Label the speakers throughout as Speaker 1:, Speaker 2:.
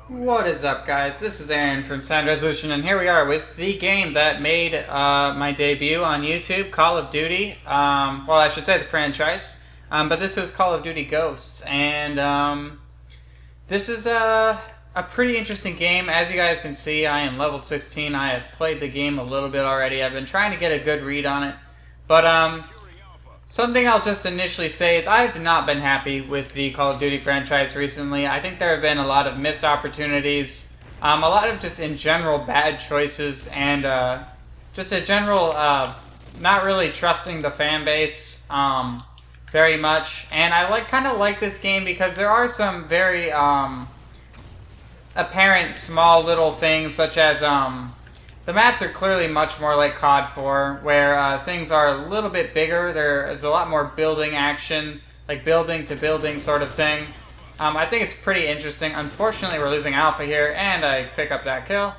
Speaker 1: What is up, guys? This is Aaron from Sound Resolution, and here we are with the game that made my debut on YouTube, Call of Duty. Well, I should say the franchise. But this is Call of Duty Ghosts, and this is a pretty interesting game. As you guys can see, I am level 16. I have played the game a little bit already. I've been trying to get a good read on it. But something I'll just initially say is I've not been happy with the Call of Duty franchise recently. I think there have been a lot of missed opportunities, a lot of just in general bad choices, and just a general not really trusting the fan base very much. And I kind of like this game because there are some very apparent small little things, such as the maps are clearly much more like COD 4, where things are a little bit bigger. There is a lot more building action, like building to building sort of thing. I think it's pretty interesting. Unfortunately, we're losing Alpha here, and I pick up that kill.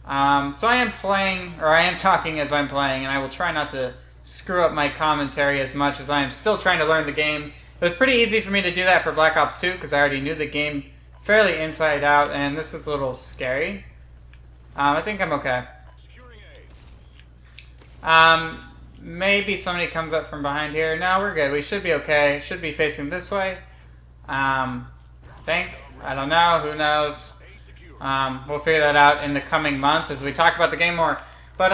Speaker 1: So I am playing, or I am talking as I'm playing, and I will try not to screw up my commentary as much as I am still trying to learn the game. It was pretty easy for me to do that for Black Ops 2, because I already knew the game fairly inside out, and this is a little scary. I think I'm okay. Maybe somebody comes up from behind here. No, we're good. We should be okay. Should be facing this way. Think. I don't know. Who knows? We'll figure that out in the coming months as we talk about the game more. But,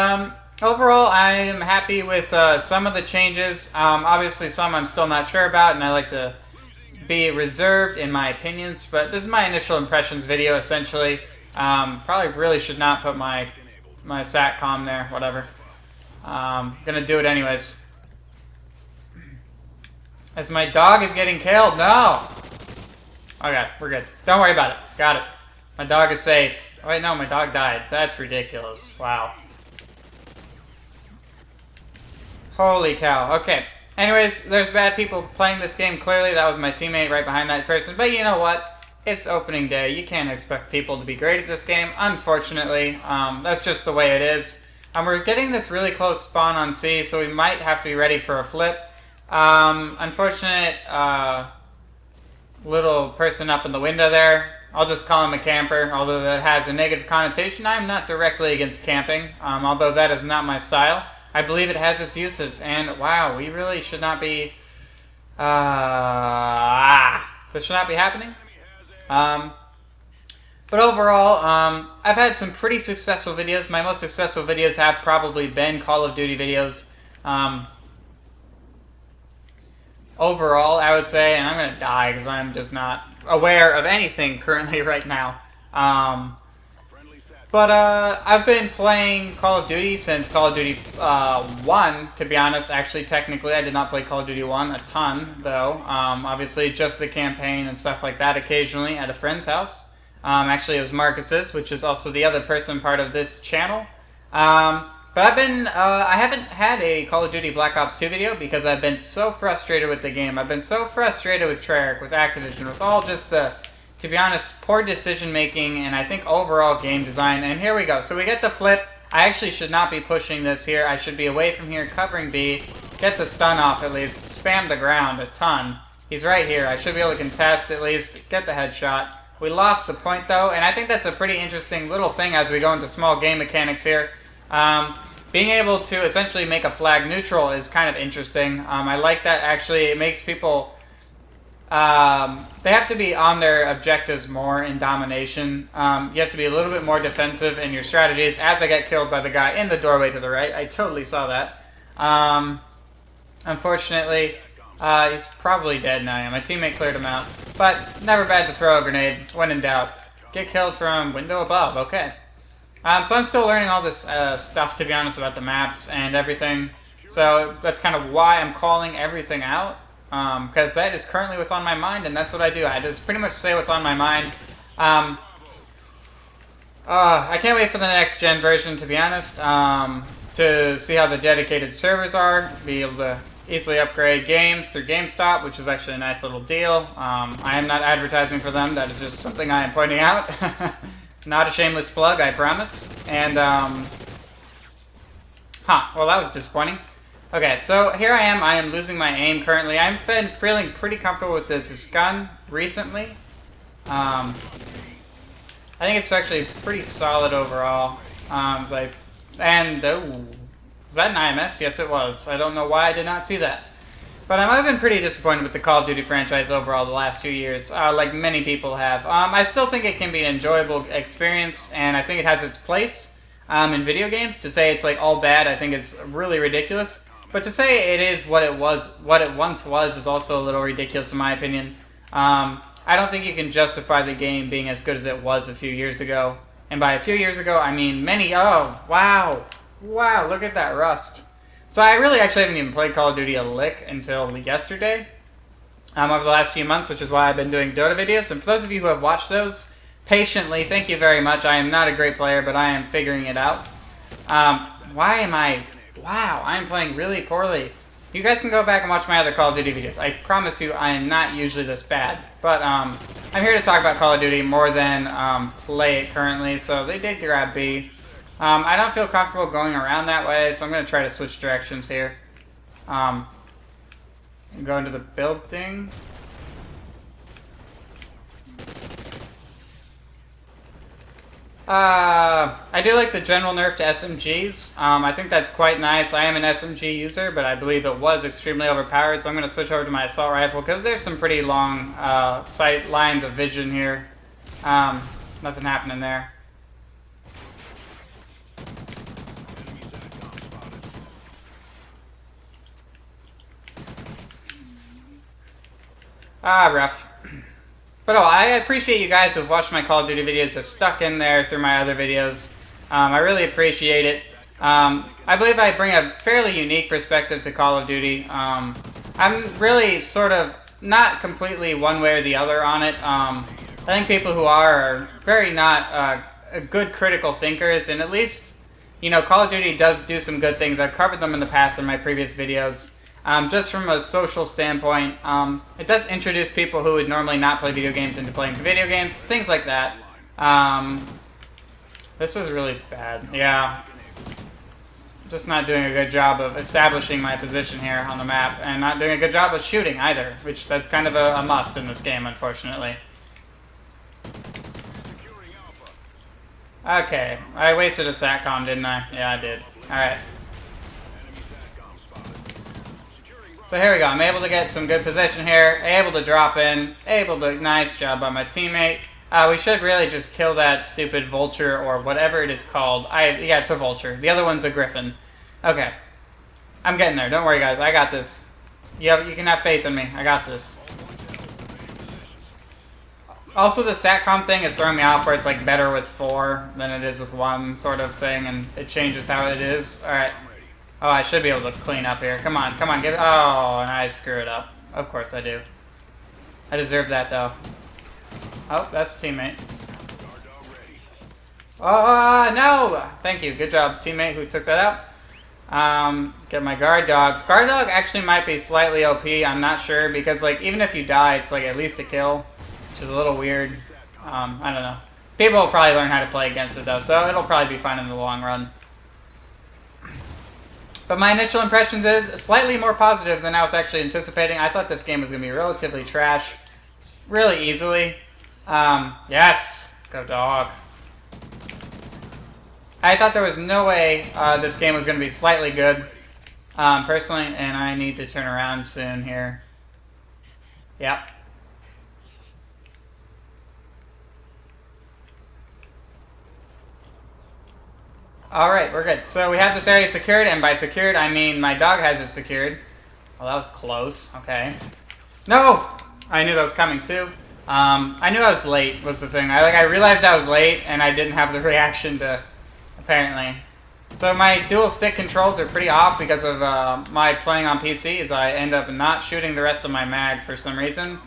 Speaker 1: overall, I am happy with, some of the changes. Obviously some I'm still not sure about, and I like to be reserved in my opinions. But this is my initial impressions video, essentially. Probably really should not put my SATCOM there. Whatever. Gonna do it anyways. As my dog is getting killed. No! Okay, we're good. Don't worry about it. Got it. My dog is safe. Oh, wait, no, my dog died. That's ridiculous. Wow. Holy cow. Okay. Anyways, there's bad people playing this game. Clearly, that was my teammate right behind that person. But you know what? It's opening day. You can't expect people to be great at this game, unfortunately. That's just the way it is. We're getting this really close spawn on C, so we might have to be ready for a flip. Unfortunate little person up in the window there. I'll just call him a camper, although that has a negative connotation. I'm not directly against camping, although that is not my style. I believe it has its uses, and wow, we really should not be... this should not be happening. But overall, I've had some pretty successful videos. My most successful videos have probably been Call of Duty videos. Overall, I would say, and I'm going to die because I'm just not aware of anything currently right now. But I've been playing Call of Duty since Call of Duty 1, to be honest. Actually, technically, I did not play Call of Duty 1 a ton, though. Obviously, just the campaign and stuff like that occasionally at a friend's house. Actually, it was Marcus's, which is also the other person part of this channel. But I haven't had a Call of Duty Black Ops 2 video because I've been so frustrated with the game. I've been so frustrated with Treyarch, with Activision, with all just the, to be honest, poor decision making and I think overall game design. And here we go. So we get the flip. I actually should not be pushing this here. I should be away from here, covering B, get the stun off at least, spam the ground a ton. He's right here. I should be able to contest at least, get the headshot. We lost the point, though, and I think that's a pretty interesting little thing as we go into small game mechanics here. Being able to essentially make a flag neutral is kind of interesting. I like that, actually. It makes people... they have to be on their objectives more in domination. You have to be a little bit more defensive in your strategies. As I get killed by the guy in the doorway to the right, I totally saw that. Unfortunately... he's probably dead now. My teammate cleared him out. But never bad to throw a grenade when in doubt. Get killed from window above. Okay. So I'm still learning all this stuff, to be honest, about the maps and everything. So that's kind of why I'm calling everything out. Because that is currently what's on my mind, and that's what I do. I just pretty much say what's on my mind. I can't wait for the next gen version, to be honest. To see how the dedicated servers are. Be able to easily upgrade games through GameStop, which is actually a nice little deal. I am not advertising for them. That is just something I am pointing out. Not a shameless plug, I promise. And, well, that was disappointing. Okay, so here I am losing my aim currently. I've been feeling pretty comfortable with this gun recently. I I think it's actually pretty solid overall. Like, and oh, was that an IMS? Yes, it was. I don't know why I did not see that. But I've been pretty disappointed with the Call of Duty franchise overall the last few years, like many people have. I still think it can be an enjoyable experience, and I think it has its place in video games. To say it's like all bad, I think is really ridiculous. But to say it is what it was, what it once was, is also a little ridiculous in my opinion. I don't think you can justify the game being as good as it was a few years ago. And by a few years ago, I mean many. Oh, wow. Wow, look at that rust. So I really actually haven't even played Call of Duty a lick until yesterday, over the last few months, which is why I've been doing Dota videos. And for those of you who have watched those patiently, thank you very much. I am not a great player, but I am figuring it out. Why am I... Wow, I am playing really poorly. You guys can go back and watch my other Call of Duty videos. I promise you I am not usually this bad. But I'm here to talk about Call of Duty more than play it currently. So they did grab B. I don't feel comfortable going around that way, so I'm going to try to switch directions here. Go into the building. I do like the general nerf to SMGs. I think that's quite nice. I am an SMG user, but I believe it was extremely overpowered, so I'm going to switch over to my assault rifle, because there's some pretty long sight lines of vision here. Nothing happening there. Rough. But I appreciate you guys who have watched my Call of Duty videos, have stuck in there through my other videos. I really appreciate it. I believe I bring a fairly unique perspective to Call of Duty. I'm really sort of not completely one way or the other on it. I think people who are very not good critical thinkers, and at least, you know, Call of Duty does do some good things. I've covered them in the past in my previous videos. Just from a social standpoint, it does introduce people who would normally not play video games into playing video games, things like that. This is really bad. Yeah. Just not doing a good job of establishing my position here on the map, and not doing a good job of shooting either, which that's kind of a must in this game, unfortunately. Okay, I wasted a SATCOM, didn't I? Yeah, I did. Alright. So here we go. I'm able to get some good position here. Able to drop in. Able to... Nice job by my teammate. We should really just kill that stupid vulture or whatever it is called. Yeah, it's a vulture. The other one's a griffin. Okay. I'm getting there. Don't worry, guys. I got this. You can have faith in me. I got this. Also, the SATCOM thing is throwing me off where it's like better with 4 than it is with 1 sort of thing, and it changes how it is. Alright. Oh, I should be able to clean up here. Come on, come on, give it. Oh, and I screw it up. Of course I do. I deserve that, though. Oh, that's a teammate. Oh, no! Thank you. Good job, teammate who took that out. Get my guard dog. Guard dog actually might be slightly OP. I'm not sure, because, like, even if you die, it's, like, at least a kill, which is a little weird. I don't know. People will probably learn how to play against it, though, so it'll probably be fine in the long run. But my initial impressions is slightly more positive than I was actually anticipating. I thought this game was going to be relatively trash, really easily. Yes! Go dog. I thought there was no way this game was going to be slightly good, personally, and I need to turn around soon here. Yep. Alright, we're good. So we have this area secured, and by secured, I mean my dog has it secured. Well, that was close. Okay. No! I knew that was coming, too. I knew I was late, was the thing. I realized I was late, and I didn't have the reaction to... Apparently. So my dual stick controls are pretty off because of my playing on PC, as I end up not shooting the rest of my mag for some reason.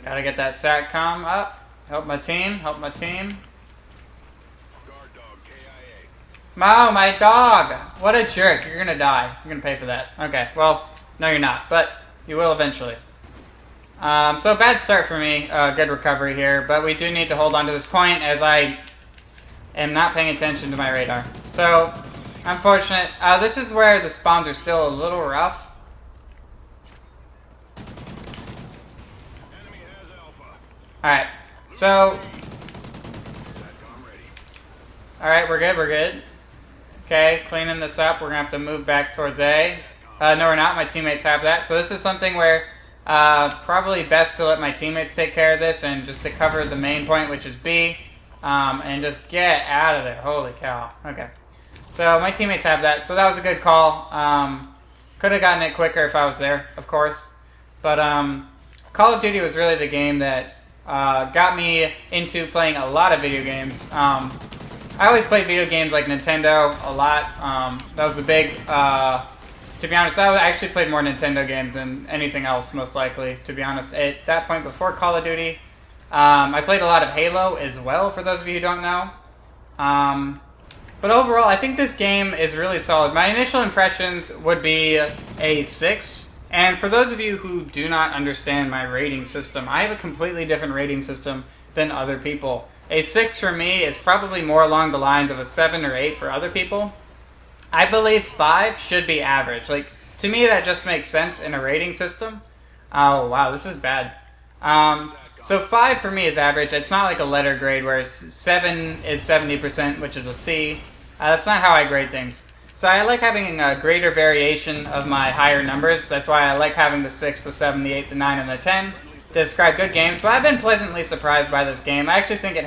Speaker 1: Gotta get that SATCOM up. Help my team, help my team. Oh, my dog! What a jerk. You're gonna die. You're gonna pay for that. Okay, well, no you're not, but you will eventually. So bad start for me. Good recovery here, but we do need to hold on to this point as I am not paying attention to my radar. So, unfortunate. This is where the spawns are still a little rough. Alright, so... Alright, we're good, we're good. Okay, cleaning this up. We're going to have to move back towards A. No, we're not. My teammates have that. So this is something where probably best to let my teammates take care of this and just to cover the main point, which is B, and just get out of there. Holy cow. Okay. So my teammates have that. So that was a good call. Could have gotten it quicker if I was there, of course. But Call of Duty was really the game that got me into playing a lot of video games. I always played video games like Nintendo a lot. That was a big, to be honest, I actually played more Nintendo games than anything else, most likely, to be honest. At that point, before Call of Duty, I played a lot of Halo as well, for those of you who don't know. But overall, I think this game is really solid. My initial impressions would be a 6. And for those of you who do not understand my rating system, I have a completely different rating system than other people. A 6 for me is probably more along the lines of a 7 or 8 for other people. I believe 5 should be average. Like, to me, that just makes sense in a rating system. Oh, wow, this is bad. So 5 for me is average. It's not like a letter grade where 7 is 70%, which is a C. That's not how I grade things. So I like having a greater variation of my higher numbers. That's why I like having the 6, the 7, the 8, the 9, and the 10 to describe good games. But I've been pleasantly surprised by this game. I actually think it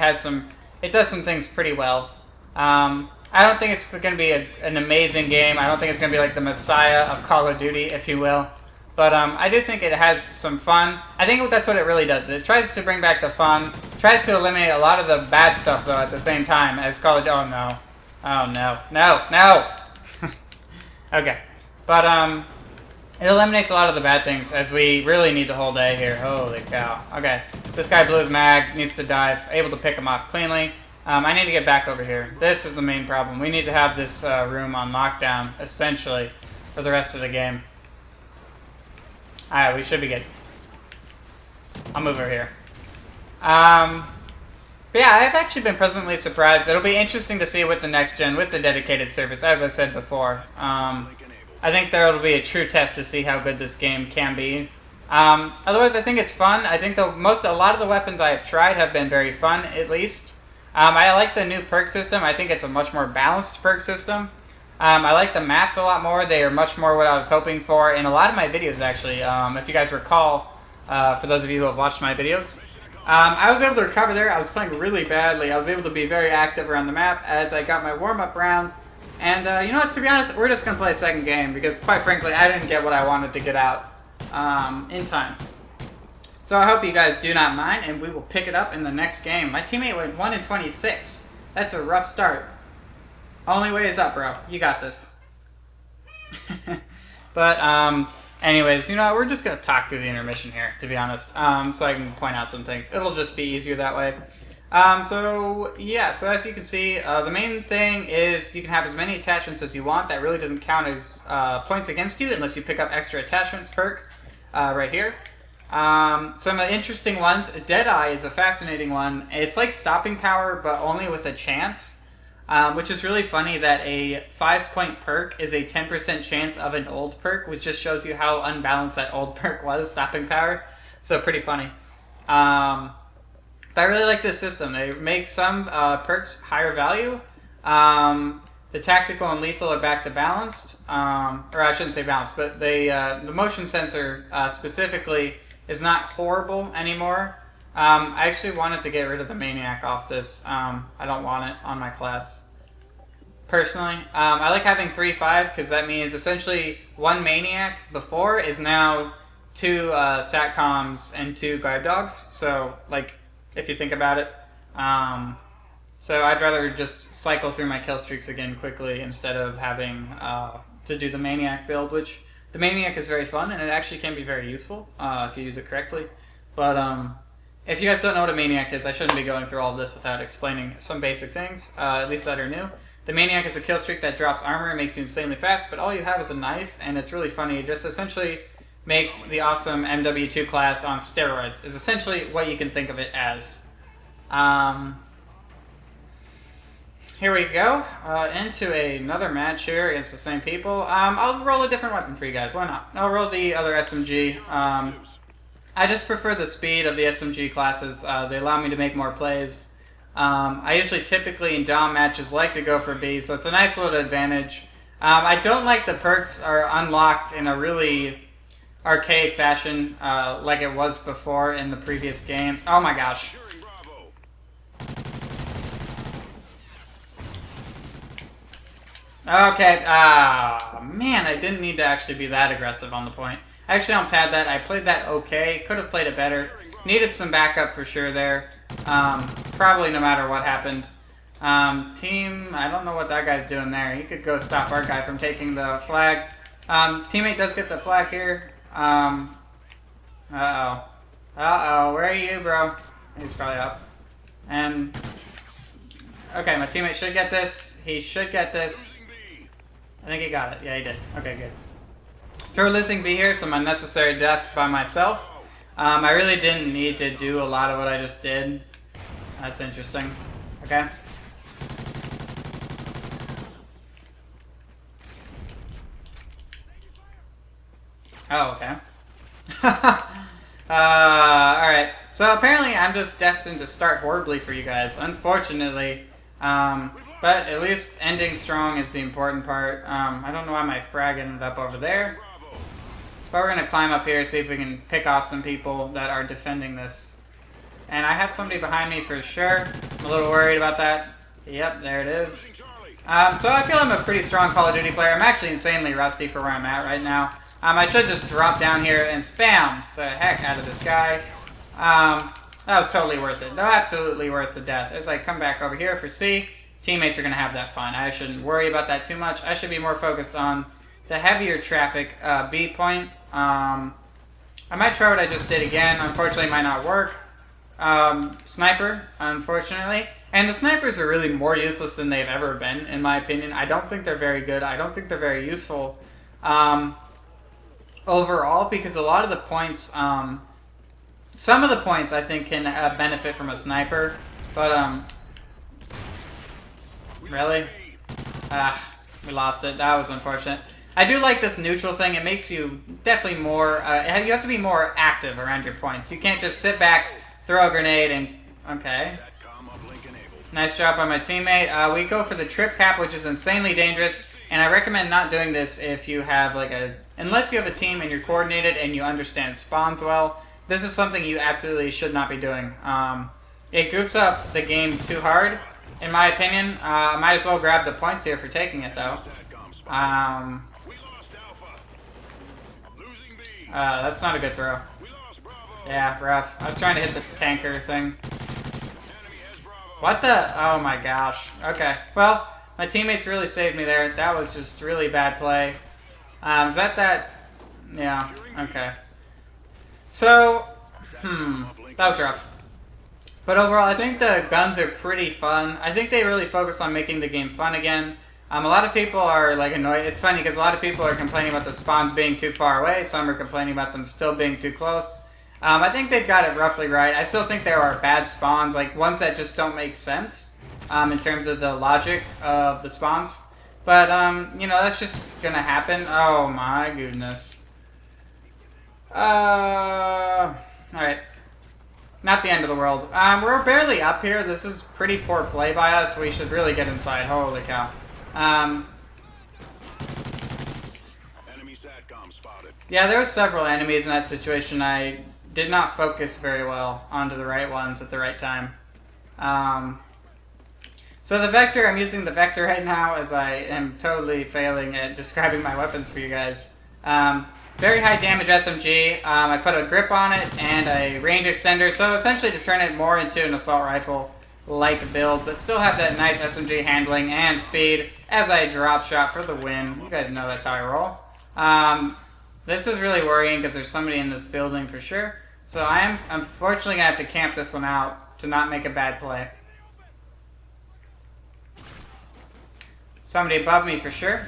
Speaker 1: does some things pretty well. I don't think it's going to be an amazing game. I don't think it's going to be like the Messiah of Call of Duty, if you will. But I do think it has some fun. I think that's what it really does. It tries to bring back the fun. Tries to eliminate a lot of the bad stuff, though, at the same time as Call of Duty. Oh, no. Oh, no. No. No! Okay. But, it eliminates a lot of the bad things, as we really need to hold A here. Holy cow. Okay. So this guy blew his mag, needs to dive, able to pick him off cleanly. I need to get back over here. This is the main problem. We need to have this room on lockdown, essentially, for the rest of the game. Alright, we should be good. I'll move over here. But yeah, I've actually been pleasantly surprised. It'll be interesting to see with the next gen, with the dedicated servers, as I said before. I think there will be a true test to see how good this game can be. Otherwise, I think it's fun. I think a lot of the weapons I have tried have been very fun, at least. I like the new perk system. I think it's a much more balanced perk system. I like the maps a lot more. They are much more what I was hoping for in a lot of my videos, actually. If you guys recall, for those of you who have watched my videos, I was able to recover there. I was playing really badly. I was able to be very active around the map as I got my warm-up round. And you know what, to be honest, we're just going to play a second game because, quite frankly, I didn't get what I wanted to get out in time. So I hope you guys do not mind, and we will pick it up in the next game. My teammate went 1-26. That's a rough start. Only way is up, bro. You got this. But, anyways, you know, we're just going to talk through the intermission here, to be honest, so I can point out some things. It'll just be easier that way. So as you can see, the main thing is you can have as many attachments as you want. That really doesn't count as points against you unless you pick up extra attachments perk right here. Some interesting ones. Deadeye is a fascinating one. It's like stopping power, but only with a chance, which is really funny that a 5-point perk is a 10% chance of an old perk, which just shows you how unbalanced that old perk was, stopping power. So pretty funny. But I really like this system. They make some perks higher value. The tactical and lethal are back to balanced. Or I shouldn't say balanced, but the motion sensor specifically is not horrible anymore. I actually wanted to get rid of the Maniac off this. I don't want it on my class. Personally, I like having 3-5 because that means essentially one Maniac before is now 2 Satcoms and 2 Guard Dogs. So, like, if you think about it. So I'd rather just cycle through my kill streaks again quickly instead of having to do the Maniac build, which the Maniac is very fun and it actually can be very useful if you use it correctly. But if you guys don't know what a Maniac is, I shouldn't be going through all of this without explaining some basic things, at least that are new. The Maniac is a kill streak that drops armor and makes you insanely fast, but all you have is a knife, and it's really funny. It just essentially makes the awesome MW2 class on steroids, is essentially what you can think of it as. Here we go, into another match here against the same people. I'll roll a different weapon for you guys, why not? I'll roll the other SMG. I just prefer the speed of the SMG classes. They allow me to make more plays. I usually typically in Dom matches like to go for B, so it's a nice little advantage. I don't like the perks are unlocked in a really archaic fashion like it was before in the previous games. Oh my gosh. Okay, man, I didn't need to actually be that aggressive on the point. I actually almost had that. I played that okay. Could have played it better. Needed some backup for sure there. Probably no matter what happened. Team, I don't know what that guy's doing there. He could go stop our guy from taking the flag. Teammate does get the flag here. Uh-oh. Uh-oh, where are you, bro? He's probably up. And, okay, my teammate should get this. He should get this. I think he got it. Yeah, he did. Okay, good. So we're losing B here, some unnecessary deaths by myself. I really didn't need to do a lot of what I just did. That's interesting. Okay. Oh, okay. Alright. So apparently I'm just destined to start horribly for you guys, unfortunately. But at least ending strong is the important part. I don't know why my frag ended up over there. But we're going to climb up here, see if we can pick off some people that are defending this. And I have somebody behind me for sure. I'm a little worried about that. Yep, there it is. So I feel I'm a pretty strong Call of Duty player. I'm actually insanely rusty for where I'm at right now. I should just drop down here and spam the heck out of this guy. That was totally worth it. No, absolutely worth the death. As I come back over here for C, teammates are going to have that fun. I shouldn't worry about that too much. I should be more focused on the heavier traffic B point. I might try what I just did again. Unfortunately, it might not work. Sniper, unfortunately. And the snipers are really more useless than they've ever been, in my opinion. I don't think they're very good. I don't think they're very useful overall, because a lot of the points, some of the points I think can benefit from a sniper, but really? We lost it. That was unfortunate. I do like this neutral thing. It makes you definitely more, you have to be more active around your points. You can't just sit back, throw a grenade, and, okay. Nice job by my teammate. We go for the trip cap, which is insanely dangerous, and I recommend not doing this if you have like unless you have a team and you're coordinated and you understand spawns well. This is something you absolutely should not be doing. It goofs up the game too hard, in my opinion. I might as well grab the points here for taking it, though. That's not a good throw. Yeah, rough. I was trying to hit the tanker thing. What the? Oh my gosh. Okay. Well, my teammates really saved me there. That was just really bad play. Is that? Yeah. Okay. So, that was rough. But overall, I think the guns are pretty fun. I think they really focus on making the game fun again. A lot of people are like annoyed. It's funny because a lot of people are complaining about the spawns being too far away. Some are complaining about them still being too close. I think they've got it roughly right. I still think there are bad spawns, like ones that just don't make sense in terms of the logic of the spawns. But, you know, that's just gonna happen. Oh my goodness. Alright. Not the end of the world. We're barely up here. This is pretty poor play by us. We should really get inside. Holy cow. Yeah, there were several enemies in that situation. I did not focus very well onto the right ones at the right time. So the Vector, I'm using the Vector right now as I am totally failing at describing my weapons for you guys. Very high damage SMG. I put a grip on it and a range extender, so essentially to turn it more into an assault rifle-like build, but still have that nice SMG handling and speed as I drop shot for the win. You guys know that's how I roll. This is really worrying because there's somebody in this building for sure. So I am unfortunately going to have to camp this one out to not make a bad play. Somebody above me for sure.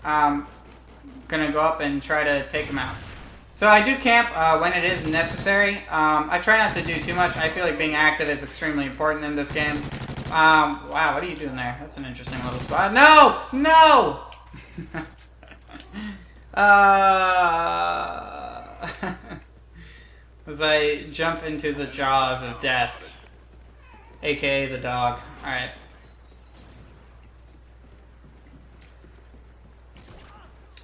Speaker 1: Gonna go up and try to take him out. So I do camp when it is necessary. I try not to do too much. I feel like being active is extremely important in this game. Wow, what are you doing there? That's an interesting little spot. No! No! As I jump into the jaws of death. aka the dog. Alright.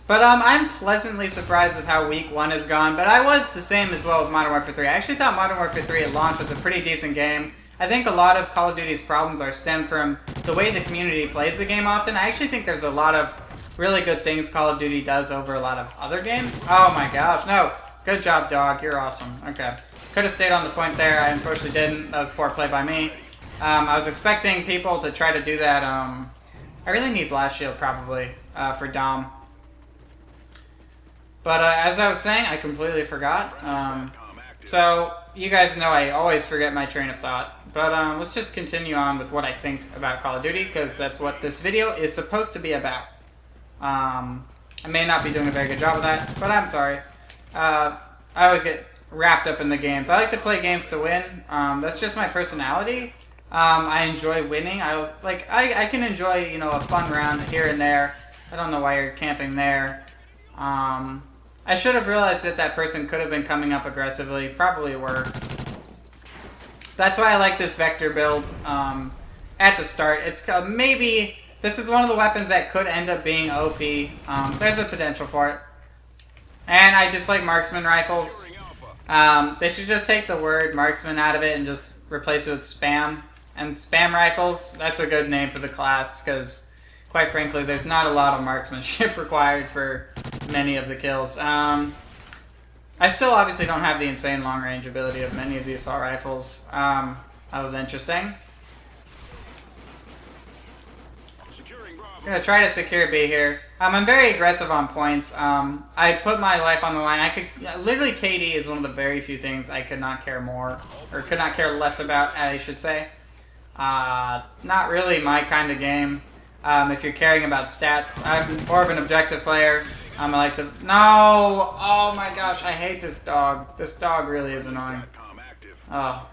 Speaker 1: But I'm pleasantly surprised with how week 1 has gone, but I was the same as well with Modern Warfare 3. I actually thought Modern Warfare 3 at launch was a pretty decent game. I think a lot of Call of Duty's problems are stemmed from the way the community plays the game often. I actually think there's a lot of really good things Call of Duty does over a lot of other games. Oh my gosh, no. Good job, dog. You're awesome. Okay. Could have stayed on the point there. I unfortunately didn't. That was poor play by me. I was expecting people to try to do that. I really need Blast Shield probably for Dom. But as I was saying, I completely forgot. So you guys know I always forget my train of thought. But let's just continue on with what I think about Call of Duty, because that's what this video is supposed to be about. I may not be doing a very good job of that, but I'm sorry. I always get wrapped up in the games. I like to play games to win. That's just my personality. I enjoy winning. I can enjoy, you know, a fun round here and there. I don't know why you're camping there. I should have realized that that person could have been coming up aggressively. Probably were. That's why I like this vector build at the start. It's maybe this is one of the weapons that could end up being OP. There's a potential for it. And I dislike marksman rifles. They should just take the word marksman out of it and just replace it with spam. And spam rifles, that's a good name for the class, because quite frankly, there's not a lot of marksmanship required for many of the kills. I still obviously don't have the insane long-range ability of many of the assault rifles. That was interesting. I'm going to try to secure B here. I'm very aggressive on points. I put my life on the line. I could literally, KD is one of the very few things I could not care more, or could not care less about, I should say. Not really my kind of game. If you're caring about stats, I'm more of an objective player. I like to... No! Oh my gosh, I hate this dog. This dog really is annoying. Oh.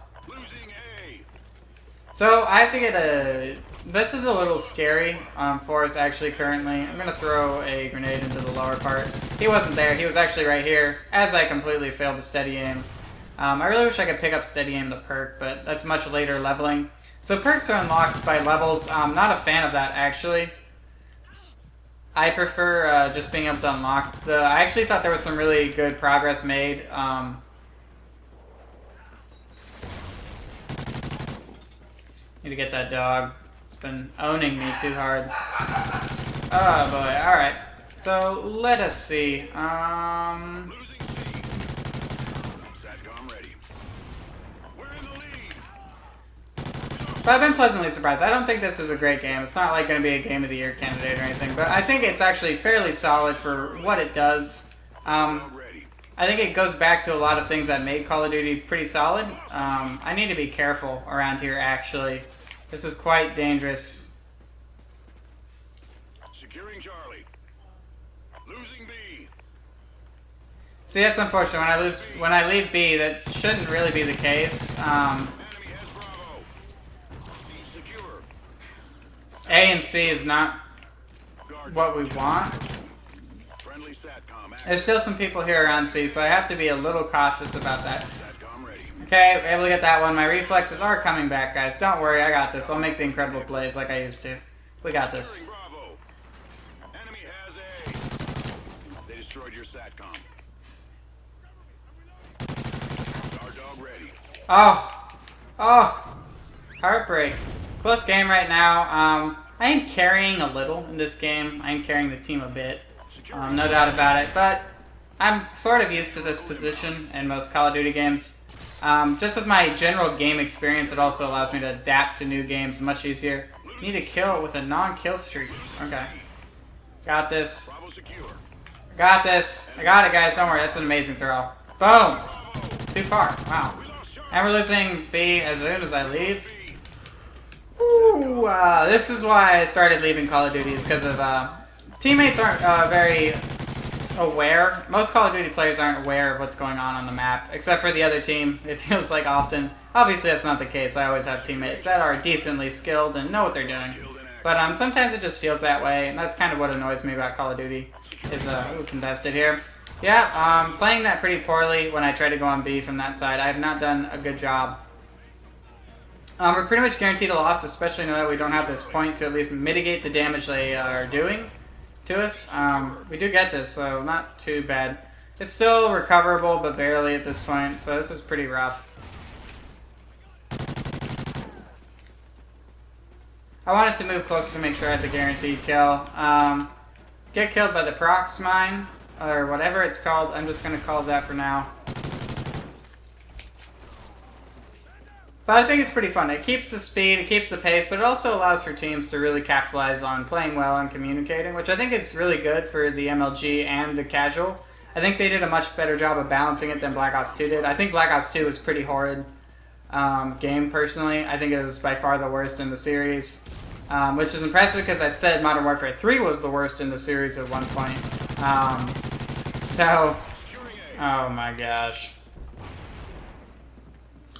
Speaker 1: So, I have to get a... This is a little scary for us, actually, currently. I'm going to throw a grenade into the lower part. He wasn't there. He was actually right here, as I completely failed to steady aim. I really wish I could pick up steady aim the perk, but that's much later leveling. So perks are unlocked by levels. I'm not a fan of that, actually. I prefer just being able to unlock the... I actually thought there was some really good progress made. Need to get that dog. It's been owning me too hard. Oh boy, alright. So, let us see. But I've been pleasantly surprised. I don't think this is a great game. It's not like going to be a Game of the Year candidate or anything, but I think it's actually fairly solid for what it does. I think it goes back to a lot of things that made Call of Duty pretty solid. I need to be careful around here, actually. This is quite dangerous. Securing Charlie. Losing B. See, that's unfortunate. When I leave B, that shouldn't really be the case. A and C is not what we want. There's still some people here around C, so I have to be a little cautious about that. Okay, able to get that one. My reflexes are coming back, guys. Don't worry, I got this. I'll make the incredible plays like I used to. We got this. They destroyed your SATCOM. Oh. Oh. Heartbreak. Close game right now. I am carrying a little in this game. I am carrying the team a bit. No doubt about it. But I'm sort of used to this position in most Call of Duty games. Just with my general game experience, it also allows me to adapt to new games much easier. Need to kill with a non-kill streak. Okay. Got this. Got this. I got it, guys. Don't worry. That's an amazing throw. Boom. Too far. Wow. And we're losing B as soon as I leave. Ooh, this is why I started leaving Call of Duty, is because of teammates aren't very aware. Most Call of Duty players aren't aware of what's going on the map, except for the other team, it feels like often. Obviously that's not the case. I always have teammates that are decently skilled and know what they're doing. But sometimes it just feels that way, and that's kind of what annoys me about Call of Duty, is, ooh, contested here. Yeah, playing that pretty poorly when I try to go on B from that side. I have not done a good job. We're pretty much guaranteed a loss, especially now that we don't have this point to at least mitigate the damage they are doing to us. We do get this, so not too bad. It's still recoverable, but barely at this point, so this is pretty rough. I wanted to move closer to make sure I had the guaranteed kill. Get killed by the prox mine, or whatever it's called. I'm just going to call it that for now. But I think it's pretty fun. It keeps the speed, it keeps the pace, but it also allows for teams to really capitalize on playing well and communicating, which I think is really good for the MLG and the casual. I think they did a much better job of balancing it than Black Ops 2 did. I think Black Ops 2 was a pretty horrid game, personally. I think it was by far the worst in the series, which is impressive because I said Modern Warfare 3 was the worst in the series at one point. Oh my gosh.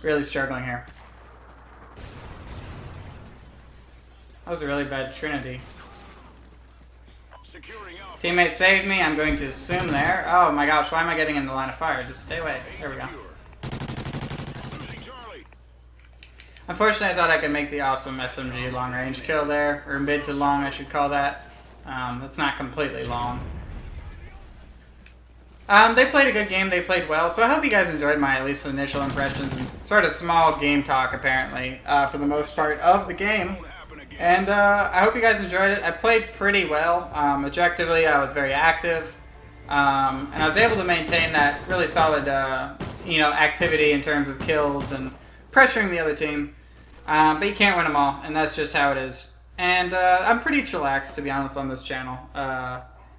Speaker 1: Really struggling here. That was a really bad Trinity. Teammate saved me. I'm going to assume there. Oh my gosh, why am I getting in the line of fire? Just stay away. There we go. Unfortunately, I thought I could make the awesome SMG long range kill there. Or mid to long, I should call that. That's not completely long. They played a good game. They played well. So I hope you guys enjoyed my at least initial impressions and sort of small game talk, apparently, for the most part of the game. And I hope you guys enjoyed it. I played pretty well. Objectively, I was very active. And I was able to maintain that really solid activity in terms of kills and pressuring the other team. But you can't win them all, and that's just how it is. And I'm pretty chillaxed, to be honest, on this channel.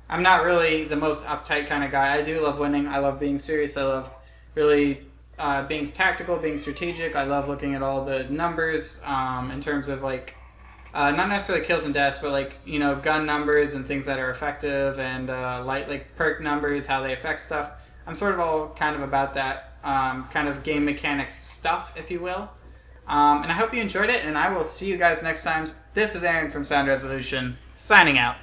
Speaker 1: I'm not really the most uptight kind of guy. I do love winning. I love being serious. I love really being tactical, being strategic. I love looking at all the numbers in terms of, like, not necessarily kills and deaths, but, like, you know, gun numbers and things that are effective, and like perk numbers, how they affect stuff. I'm sort of all kind of about that kind of game mechanics stuff, if you will. And I hope you enjoyed it, and I will see you guys next time. This is Aaron from Sound Resolution, signing out.